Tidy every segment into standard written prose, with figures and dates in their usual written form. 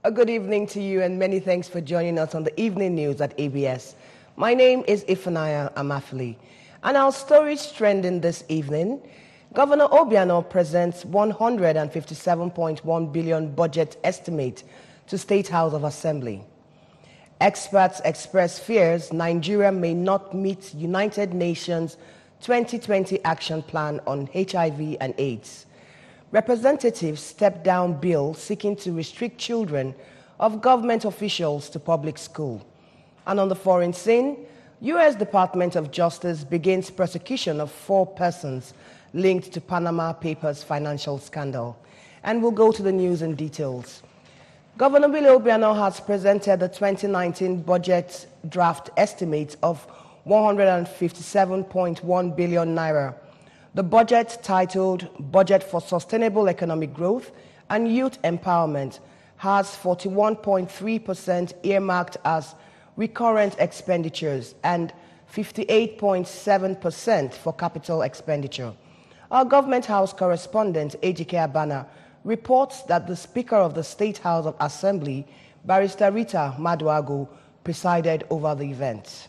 A good evening to you and many thanks for joining us on the evening news at ABS. My name is Ifunanya Amafili, and our stories trending this evening. Governor Obiano presents 157.1 billion budget estimate to State House of Assembly. Experts express fears Nigeria may not meet United Nations 2020 action plan on HIV and AIDS. Representatives step down bill seeking to restrict children of government officials to public school. And on the foreign scene, U.S. Department of Justice begins prosecution of 4 persons linked to Panama Papers financial scandal. And we'll go to the news in details. Governor Obiano has presented the 2019 budget draft estimate of 157.1 billion naira. The budget, titled Budget for Sustainable Economic Growth and Youth Empowerment, has 41.3% earmarked as recurrent expenditures and 58.7% for capital expenditure. Our Government House correspondent, Ejike Abana, reports that the Speaker of the State House of Assembly, Barrister Rita Maduagu, presided over the event.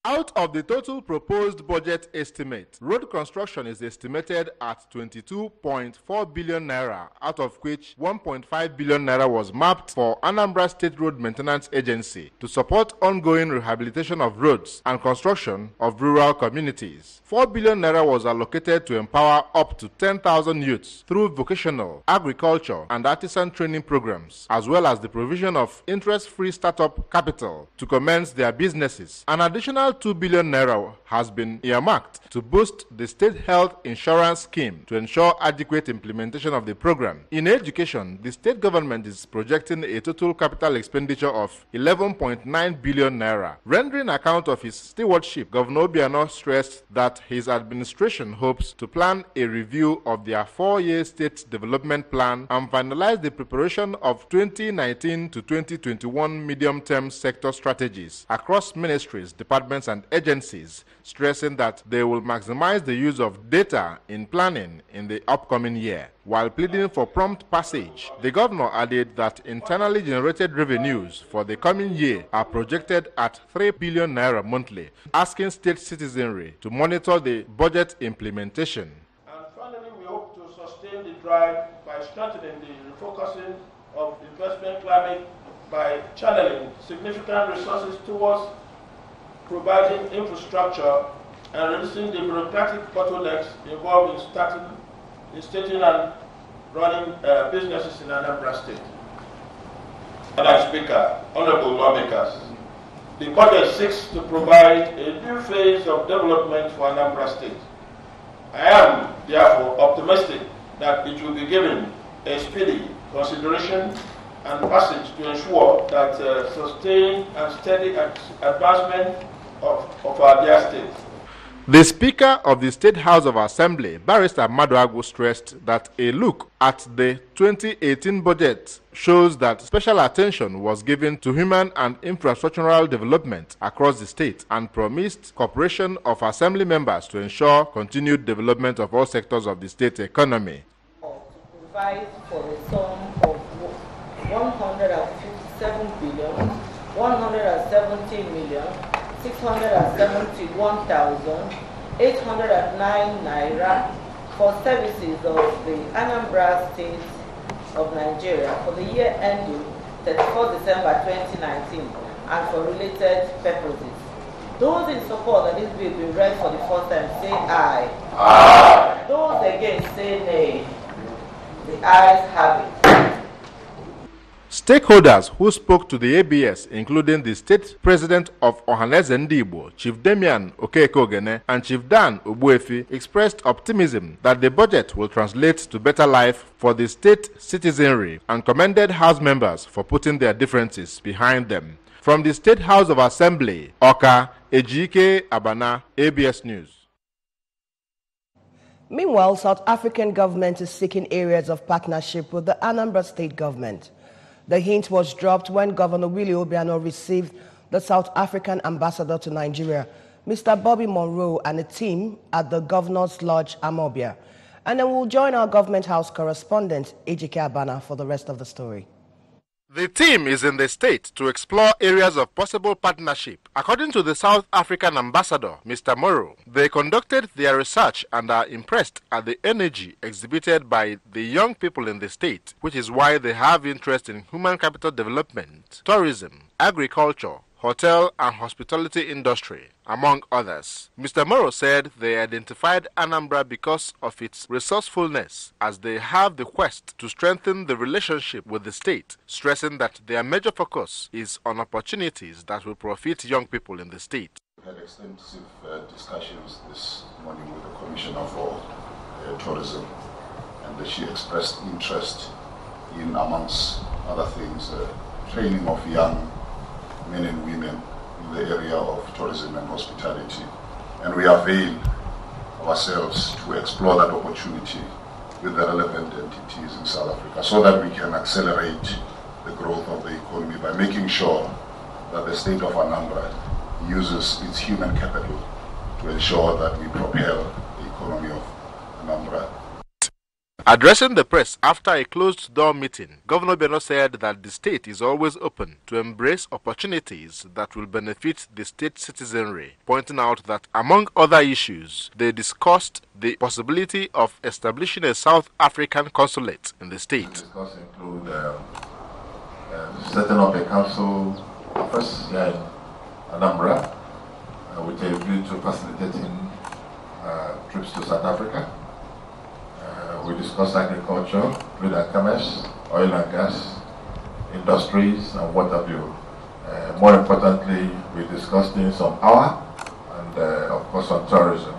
Out of the total proposed budget estimate, road construction is estimated at 22.4 billion naira, out of which 1.5 billion naira was mapped for Anambra State Road Maintenance Agency to support ongoing rehabilitation of roads and construction of rural communities. 4 billion naira was allocated to empower up to 10,000 youths through vocational, agriculture, and artisan training programs, as well as the provision of interest-free startup capital to commence their businesses. An additional 2 billion naira has been earmarked to boost the state health insurance scheme to ensure adequate implementation of the program. In education, the state government is projecting a total capital expenditure of 11.9 billion naira. Rendering account of his stewardship, Governor Obiano stressed that his administration hopes to plan a review of their 4-year state development plan and finalize the preparation of 2019 to 2021 medium-term sector strategies across ministries, departments, and agencies, stressing that they will maximize the use of data in planning in the upcoming year. While pleading for prompt passage, the governor added that internally generated revenues for the coming year are projected at 3 billion naira monthly, asking state citizenry to monitor the budget implementation. And finally, we hope to sustain the drive by strengthening the refocusing of investment climate by channeling significant resources towards providing infrastructure and reducing the bureaucratic bottlenecks involved in starting and running businesses in Anambra State. Madam Speaker, honorable lawmakers, the budget seeks to provide a new phase of development for Anambra State. I am, therefore, optimistic that it will be given a speedy consideration and passage to ensure that sustained and steady advancement of our dear state. The Speaker of the State House of Assembly, Barrister Maduagu, stressed that a look at the 2018 budget shows that special attention was given to human and infrastructural development across the state and promised cooperation of Assembly members to ensure continued development of all sectors of the state economy. To provide for a sum of 157 billion, 170 million, 671,809 naira for services of the Anambra State of Nigeria for the year ending 31st December 2019 and for related purposes. Those in support that this bill be read for the first time say aye. Aye. Those against say nay. The ayes have it. Stakeholders who spoke to the ABS, including the state president of Ohaneze Ndigbo, Chief Damian Okeke-Ogene, and Chief Dan Ogbuefi, expressed optimism that the budget will translate to better life for the state citizenry and commended House members for putting their differences behind them. From the State House of Assembly, Oka, Ejike Abana, ABS News. Meanwhile, South African government is seeking areas of partnership with the Anambra state government. The hint was dropped when Governor Willie Obiano received the South African ambassador to Nigeria, Mr. Bobby Monroe, and a team at the Governor's Lodge, Amobia. And then we'll join our Government House correspondent, Ejike Abana, for the rest of the story. The team is in the state to explore areas of possible partnership. According to the South African ambassador, Mr. Morrow, they conducted their research and are impressed at the energy exhibited by the young people in the state, which is why they have interest in human capital development, tourism, agriculture, hotel and hospitality industry, among others. Mr. Morrow said they identified Anambra because of its resourcefulness, as they have the quest to strengthen the relationship with the state, stressing that their major focus is on opportunities that will profit young people in the state. We had extensive discussions this morning with the Commissioner for Tourism, and she expressed interest in, amongst other things, training of young men and women in the area of tourism and hospitality. And we avail ourselves to explore that opportunity with the relevant entities in South Africa so that we can accelerate the growth of the economy by making sure that the state of Anambra uses its human capital to ensure that we propel the economy of Anambra. Addressing the press after a closed-door meeting, Governor Beno said that the state is always open to embrace opportunities that will benefit the state citizenry, pointing out that, among other issues, they discussed the possibility of establishing a South African consulate in the state. Discuss include setting up a council office here in Anambra, with a view to facilitating trips to South Africa. We discussed agriculture, trade and commerce, oil and gas, industries, and what have you. More importantly, we discussed things on power and, of course, on tourism.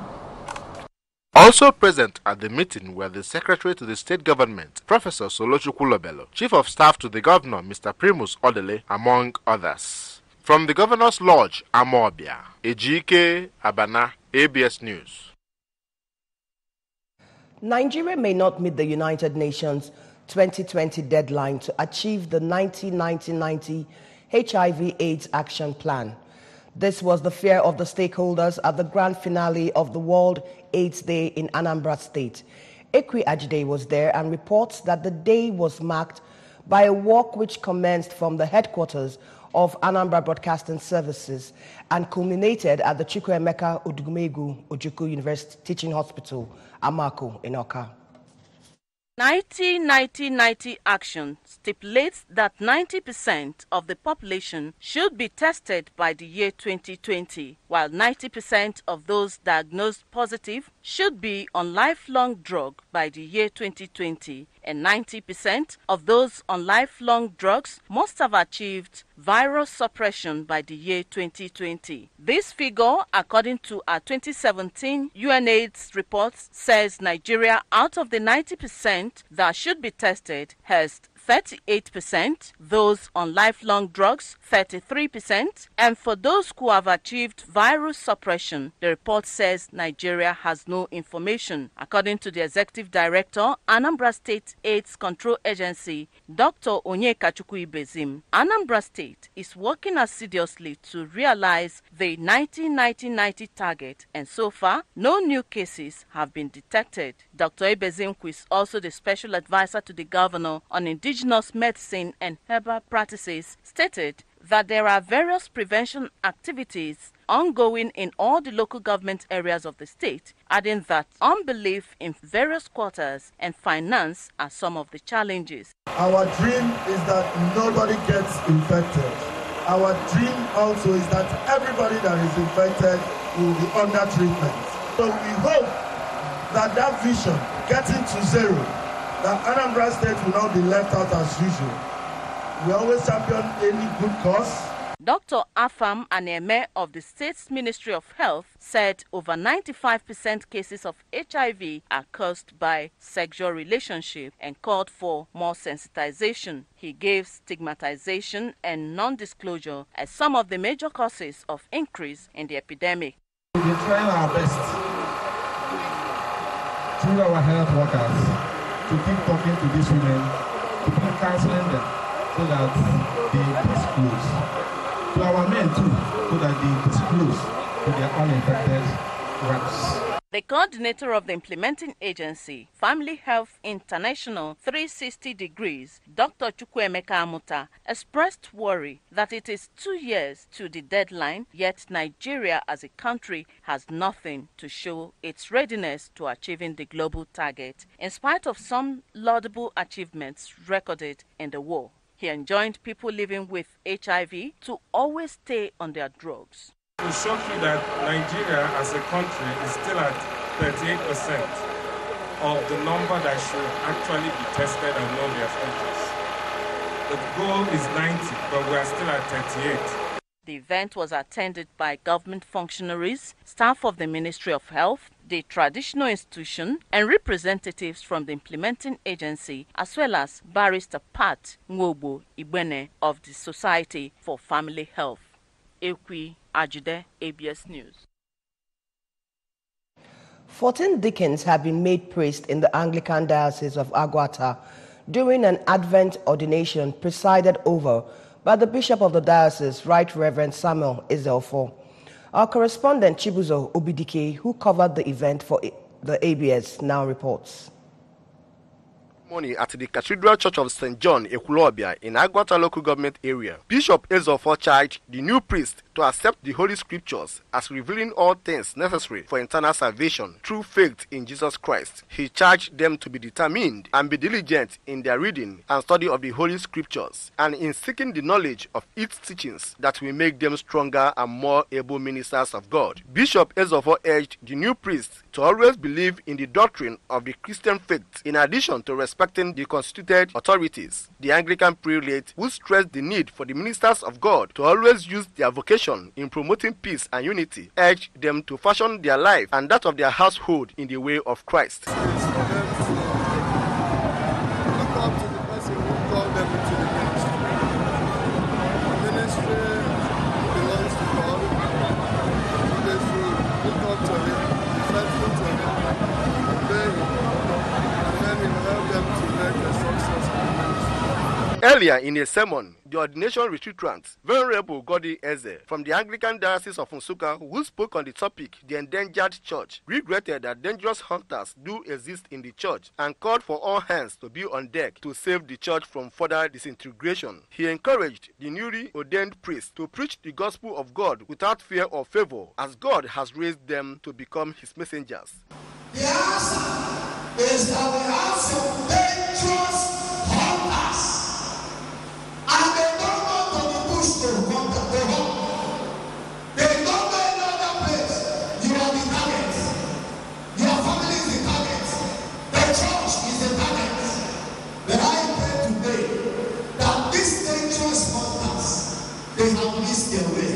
Also present at the meeting were the Secretary to the State Government, Professor Solochukwu Lobelo, Chief of Staff to the Governor, Mr. Primus Odele, among others. From the Governor's Lodge, Amobia, Ejike Abana, ABS News. Nigeria may not meet the United Nations 2020 deadline to achieve the 1990 HIV/AIDS Action Plan. This was the fear of the stakeholders at the grand finale of the World AIDS Day in Anambra State. Ekwe Ajide was there and reports that the day was marked by a walk which commenced from the headquarters of Anambra Broadcasting Services and culminated at the Chukwuemeka Odugumegu Ojukwu University Teaching Hospital, Amako, in Awka. 90 action stipulates that 90% of the population should be tested by the year 2020, while 90% of those diagnosed positive should be on lifelong drug by the year 2020, and 90% of those on lifelong drugs must have achieved virus suppression by the year 2020. This figure, according to a 2017 UNAIDS report, says Nigeria, out of the 90% that should be tested, has 38%, those on lifelong drugs 33%, and for those who have achieved virus suppression, the report says Nigeria has no information. According to the Executive Director, Anambra State AIDS Control Agency, Dr. Onyekachukwu Ibezim, Anambra State is working assiduously to realize the 90 target, and so far, no new cases have been detected. Dr. Ibezim, who is also the Special Advisor to the Governor on Indigenous Medicine and Herbal Practices, stated that there are various prevention activities ongoing in all the local government areas of the state, adding that unbelief in various quarters and finance are some of the challenges. Our dream is that nobody gets infected. Our dream also is that everybody that is infected will be under treatment. So we hope that that vision, getting to zero, that Anambra State will not be left out as usual. We always champion any good cause. Dr. Afam Aneme of the state's Ministry of Health said over 95% cases of HIV are caused by sexual relationship and called for more sensitization. He gave stigmatization and non-disclosure as some of the major causes of increase in the epidemic. We've been trying our best through our health workers to keep talking to these women, to keep counseling them so that they disclose. To our men too, so that they disclose to their uninfected wives. The coordinator of the implementing agency, Family Health International 360 Degrees, Dr. Chukwuemeka Amuta, expressed worry that it is 2 years to the deadline, yet Nigeria as a country has nothing to show its readiness to achieving the global target, in spite of some laudable achievements recorded in the war. He enjoined people living with HIV to always stay on their drugs. It will shock you that Nigeria as a country is still at 38% of the number that should actually be tested and know their status. The goal is 90, but we are still at 38. The event was attended by government functionaries, staff of the Ministry of Health, the traditional institution, and representatives from the implementing agency, as well as Barrister Pat Nwobo Ibene of the Society for Family Health. Ekwi Ajude, ABS News. 14 deacons have been made priests in the Anglican Diocese of Agwata during an Advent ordination presided over by the Bishop of the Diocese, Right Reverend Samuel Ezeofo. Our correspondent Chibuzo Obidike, who covered the event for the ABS, now reports. At the Cathedral Church of St. John, Ekulobia, in Agwata local government area, Bishop Ezeofo charged the new priest to accept the Holy Scriptures as revealing all things necessary for eternal salvation through faith in Jesus Christ. He charged them to be determined and be diligent in their reading and study of the Holy Scriptures, and in seeking the knowledge of its teachings that will make them stronger and more able ministers of God. Bishop Ezeofo urged the new priests to always believe in the doctrine of the Christian faith, in addition to respecting the constituted authorities. The Anglican prelate, who stressed the need for the ministers of God to always use their vocation in promoting peace and unity, urged them to fashion their life and that of their household in the way of Christ. Look up to the person who called them into the ministry. The ministry belongs to God. They should look up to Him, be faithful to Him, obey Him, and then He will help them to make a success of the ministry. Earlier in a sermon, the ordination retreatant, Venerable Godi Eze, from the Anglican Diocese of Nsukka, who spoke on the topic, the endangered church, regretted that dangerous hunters do exist in the church and called for all hands to be on deck to save the church from further disintegration. He encouraged the newly ordained priests to preach the gospel of God without fear or favor, as God has raised them to become His messengers. The answer is that we have some dangerous hunters. And they don't go to the bush to hunt. They don't go any other place. You are the target. Your family is the target. The church is the target. But I pray today that these dangerous hunters, they have missed their way.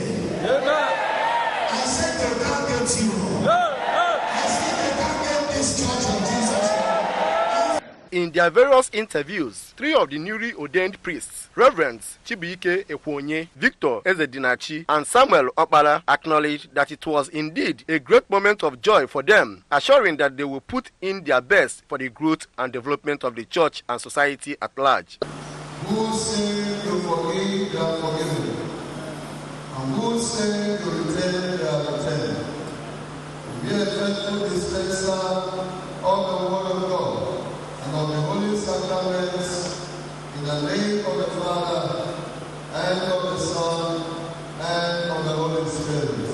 I said they can't get you. I said they can't get this church of Jesus. In their various interviews, 3 of the newly ordained priests, Reverends Chibuike Ekwonye, Victor Ezedinachi, and Samuel Okpala, acknowledged that it was indeed a great moment of joy for them, assuring that they will put in their best for the growth and development of the church and society at large. Who say you forgive, they are forgiven. And who say you return, they are returned. Be a faithful dispenser of the word of God and of the holy sacraments, in the name of the Father, and of the Son, and of the Holy Spirit.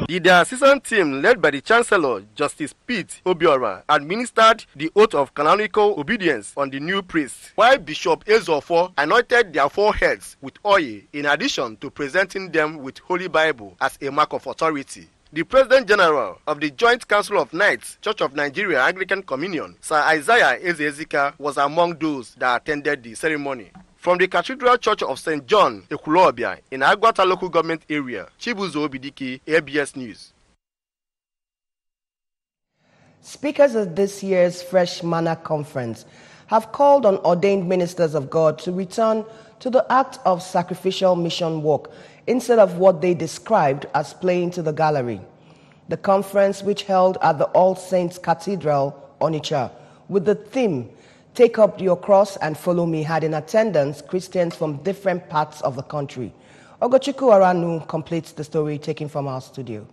The diocesan team, led by the Chancellor, Justice Pete Obiora, administered the oath of canonical obedience on the new priests, while Bishop Ezeofo anointed their foreheads with oil, in addition to presenting them with Holy Bible as a mark of authority. The President General of the Joint Council of Knights, Church of Nigeria Anglican Communion, Sir Isaiah Ezezika, was among those that attended the ceremony. From the Cathedral Church of St. John, Ekulobia, in Agwata local government area, Chibuzo Obidike, ABS News. Speakers at this year's Fresh Manna Conference have called on ordained ministers of God to return to the act of sacrificial mission work instead of what they described as playing to the gallery. The conference, which held at the All Saints Cathedral, Onitsha, with the theme, Take Up Your Cross and Follow Me, had in attendance Christians from different parts of the country. Ogochukwu Aranu completes the story taken from our studio.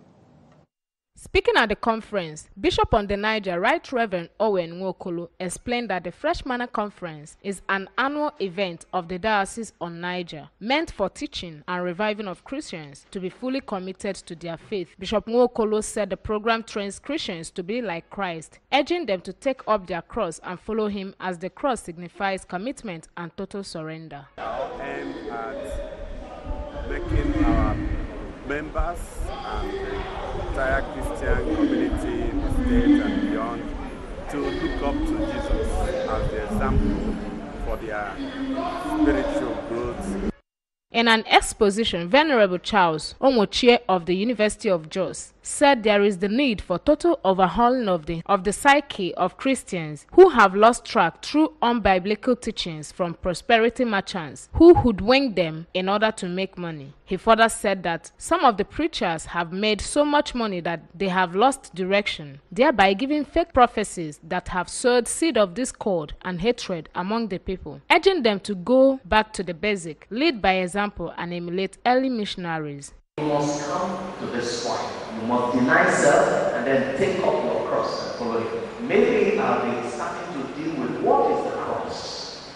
Speaking at the conference, Bishop on the Niger, Right Reverend Owen Nwokolo, explained that the Fresh Manna Conference is an annual event of the Diocese on Niger, meant for teaching and reviving of Christians to be fully committed to their faith. Bishop Nwokolo said the program trains Christians to be like Christ, urging them to take up their cross and follow him, as the cross signifies commitment and total surrender. Our aim at making our members and the entire Christian community in the state and beyond to look up to Jesus as the example for their spiritual growth. In an exposition, Venerable Charles Omochie of the University of Jos said there is the need for total overhauling of the psyche of Christians who have lost track through unbiblical teachings from prosperity merchants who hoodwink them in order to make money. He further said that some of the preachers have made so much money that they have lost direction, thereby giving fake prophecies that have sowed seed of discord and hatred among the people, urging them to go back to the basic, lead by example, and emulate early missionaries. You must come to this point. You must deny self and then take up your cross and follow him. Maybe I'll be starting to deal with what is the cross.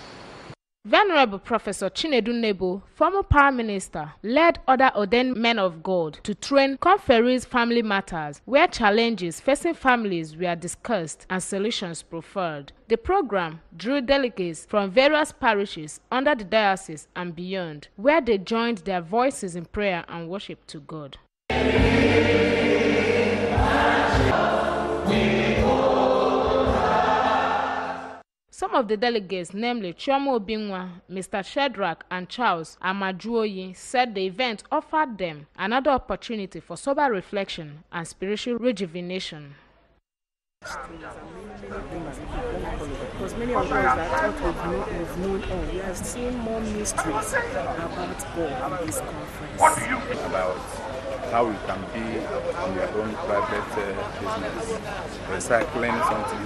Venerable Professor Chinedu Nebo, former Power Minister, led other ordained men of God to train conferees family matters, where challenges facing families were discussed and solutions proffered. The program drew delegates from various parishes under the diocese and beyond, where they joined their voices in prayer and worship to God. Some of the delegates, namely Chioma Obinwa, Mr. Shedrack, and Charles Amajuoyi, said the event offered them another opportunity for sober reflection and spiritual rejuvenation. Because many of us that thought we've known all, we are seeing more mysteries about God in this conference. What do you think about how you can be on your own private business? Recycling something.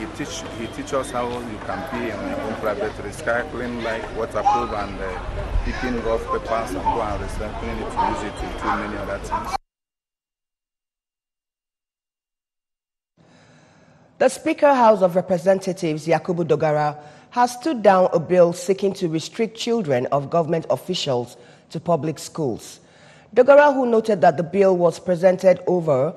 He teach us how you can be on your own private recycling, like waterproof and picking off papers and go and recycling it to use it to do many other things. The Speaker House of Representatives, Yakubu Dogara, has stood down a bill seeking to restrict children of government officials to public schools. Dogara, who noted that the bill was presented over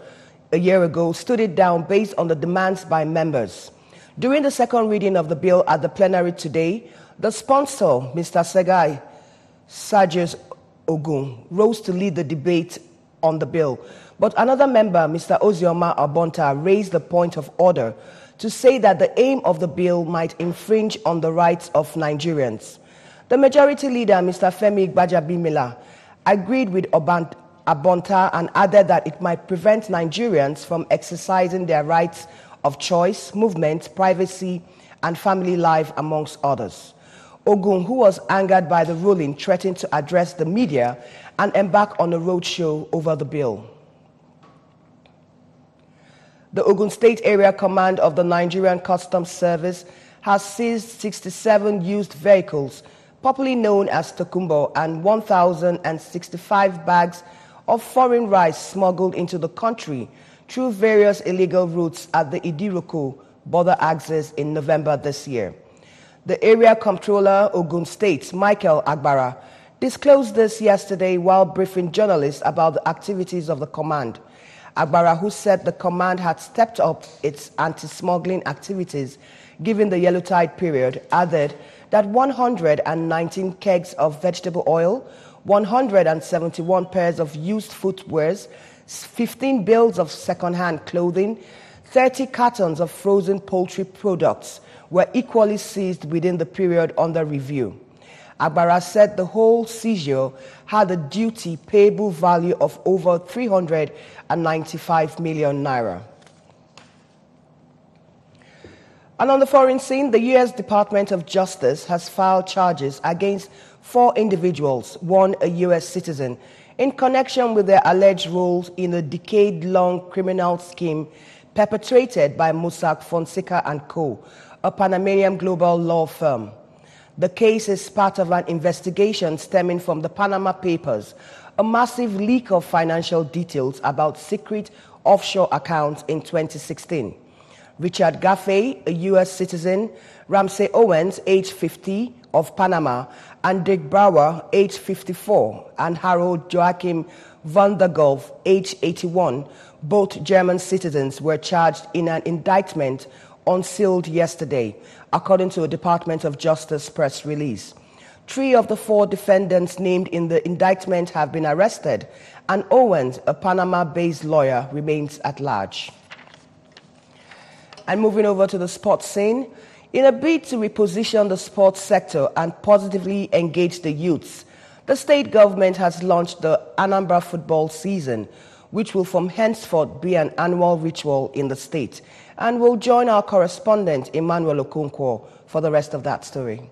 a year ago, stood it down based on the demands by members. During the second reading of the bill at the plenary today, the sponsor, Mr. Segai Sajes Ogun, rose to lead the debate on the bill. But another member, Mr. Ozioma Abonta, raised the point of order to say that the aim of the bill might infringe on the rights of Nigerians. The majority leader, Mr. Femi Gbajabimila, agreed with Abonta and added that it might prevent Nigerians from exercising their rights of choice, movement, privacy, and family life, amongst others. Ogun, who was angered by the ruling, threatened to address the media and embark on a roadshow over the bill. The Ogun State Area Command of the Nigerian Customs Service has seized 67 used vehicles, popularly known as Tokumbo, and 1,065 bags of foreign rice smuggled into the country through various illegal routes at the Idiroko border access in November this year. The Area Comptroller, Ogun State, Michael Agbara, disclosed this yesterday while briefing journalists about the activities of the command. Agbara, who said the command had stepped up its anti-smuggling activities given the yellow tide period, added that 119 kegs of vegetable oil, 171 pairs of used footwears, 15 bales of second-hand clothing, 30 cartons of frozen poultry products were equally seized within the period under review. Agbara said the whole seizure had a duty payable value of over 395 million naira. And on the foreign scene, the U.S. Department of Justice has filed charges against 4 individuals, one a U.S. citizen, in connection with their alleged roles in a decade-long criminal scheme perpetrated by Mossack Fonseca & Co., a Panamanian global law firm. The case is part of an investigation stemming from the Panama Papers, a massive leak of financial details about secret offshore accounts in 2016. Richard Gaffey, a U.S. citizen, Ramsey Owens, age 50, of Panama, and Dick Brower, age 54, and Harold Joachim van der Golf, age 81, both German citizens, were charged in an indictment unsealed yesterday, according to a Department of Justice press release. 3 of the 4 defendants named in the indictment have been arrested, and Owens, a Panama-based lawyer, remains at large. And moving over to the sports scene, in a bid to reposition the sports sector and positively engage the youths, the state government has launched the Anambra football season, which will from henceforth be an annual ritual in the state. And we'll join our correspondent, Emmanuel Okonkwo, for the rest of that story.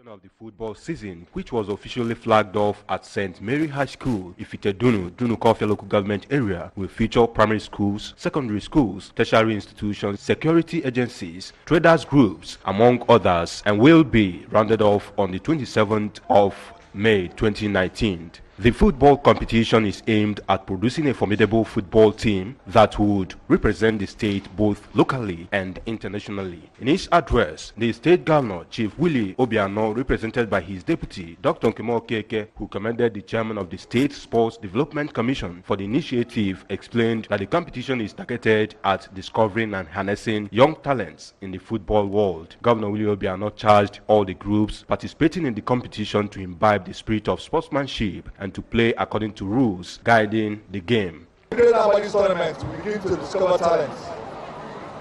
Of the football season, which was officially flagged off at St. Mary High School, Ifitedunu, Dunukofia local government area, will feature primary schools, secondary schools, tertiary institutions, security agencies, traders groups, among others, and will be rounded off on the 27th of May 2019. The football competition is aimed at producing a formidable football team that would represent the state both locally and internationally. In his address, the state governor, Chief Willie Obiano, represented by his deputy, Dr. Nkemo Keke, who commended the chairman of the State Sports Development Commission for the initiative, explained that the competition is targeted at discovering and harnessing young talents in the football world. Governor Willie Obiano charged all the groups participating in the competition to imbibe the spirit of sportsmanship and to play according to rules guiding the game. During our tournament, we begin to discover talents.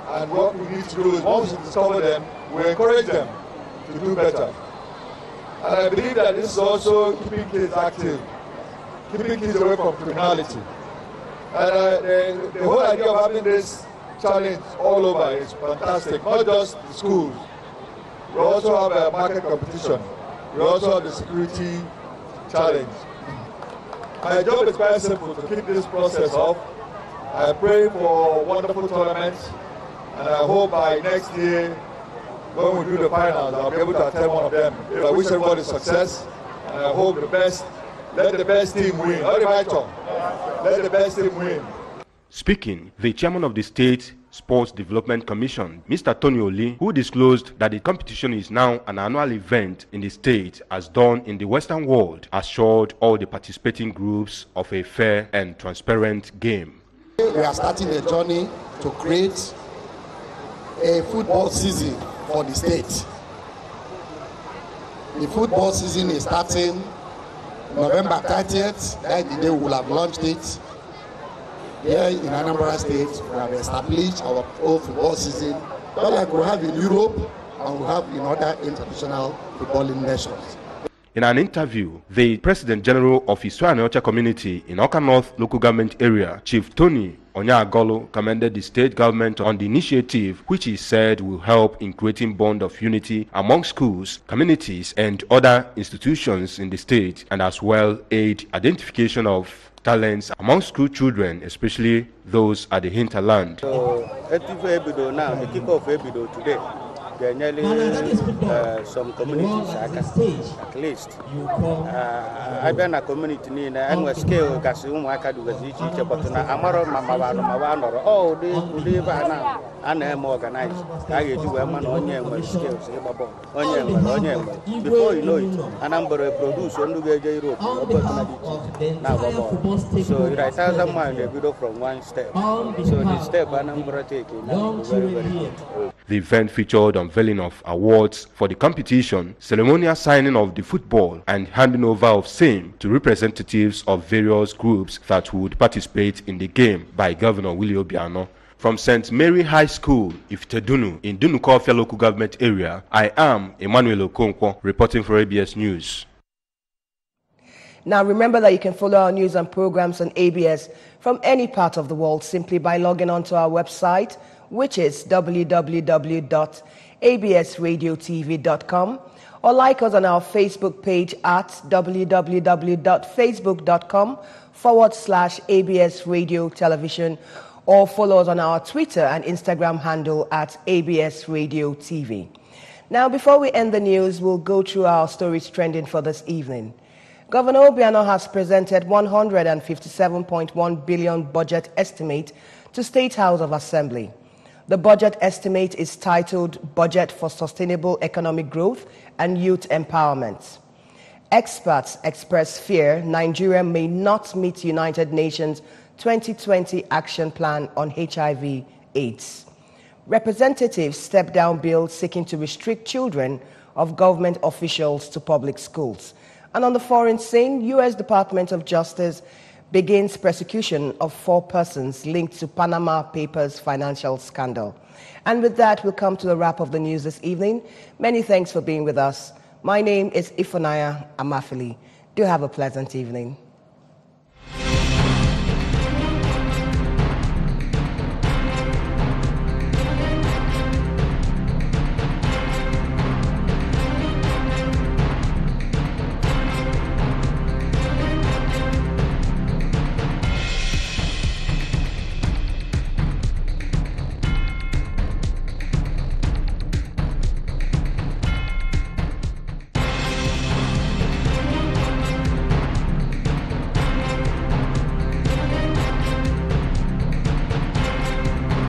And what we need to do is, once we discover them, we encourage them to do better. And I believe that this is also keeping kids active, keeping kids away from criminality. And the whole idea of having this challenge all over is fantastic, not just the schools. We also have a market competition. We also have the security challenge. My job is very simple, to kick this process off. I pray for wonderful tournaments, and I hope by next year, when we do the finals, I'll be able to attend one of them. I wish everybody success, and I hope the best, let the best team win. Let the best team win. Speaking, the chairman of the State Sports Development Commission, Mr. Tony Oli, who disclosed that the competition is now an annual event in the state as done in the Western world, assured all the participating groups of a fair and transparent game. We are starting a journey to create a football season for the state. The football season is starting November 30th. That's the day we will have launched it. Here in Anambra State, we have established our own football season, not like we have in Europe and we have in other international footballing nations. In an interview, the President General of Isuaniocha Community in Oka North local government area, Chief Tony Onyagolo, commended the state government on the initiative, which he said will help in creating bond of unity among schools, communities, and other institutions in the state, and as well aid identification of talents among school children, especially those at the hinterland. So, the kick-off Ebido today, there are nearly some communities at least. I've been a community in a scale, but Amaro, oh, they are organized. I do one skills. Before you know it, Anambra produce on the Europe. So it is 1,000 miles they go from one step. So the step Anambra taking is very, very good. The event featured unveiling of awards for the competition, ceremonial signing of the football, and handing over of same to representatives of various groups that would participate in the game by Governor Willie Obiano. From St. Mary High School, Ifitedunu, in Dunukofia local government area, I am Emmanuel Okonkwo, reporting for ABS News. Now remember that you can follow our news and programs on ABS from any part of the world simply by logging onto our website, which is www.absradiotv.com, or like us on our Facebook page at www.facebook.com/ABS Radio Television, or follow us on our Twitter and Instagram handle at ABS Radio TV. Now, before we end the news, we'll go through our stories trending for this evening. Governor Obiano has presented 157.1 billion budget estimate to State House of Assembly. The budget estimate is titled Budget for Sustainable Economic Growth and Youth Empowerment. Experts express fear Nigeria may not meet United Nations 2020 Action Plan on HIV/AIDS. Representatives step down bill seeking to restrict children of government officials to public schools. And on the foreign scene, U.S. Department of Justice begins prosecution of 4 persons linked to Panama Papers financial scandal. And with that, we'll come to the wrap of the news this evening. Many thanks for being with us. My name is Ifunanya Amafili. Do have a pleasant evening.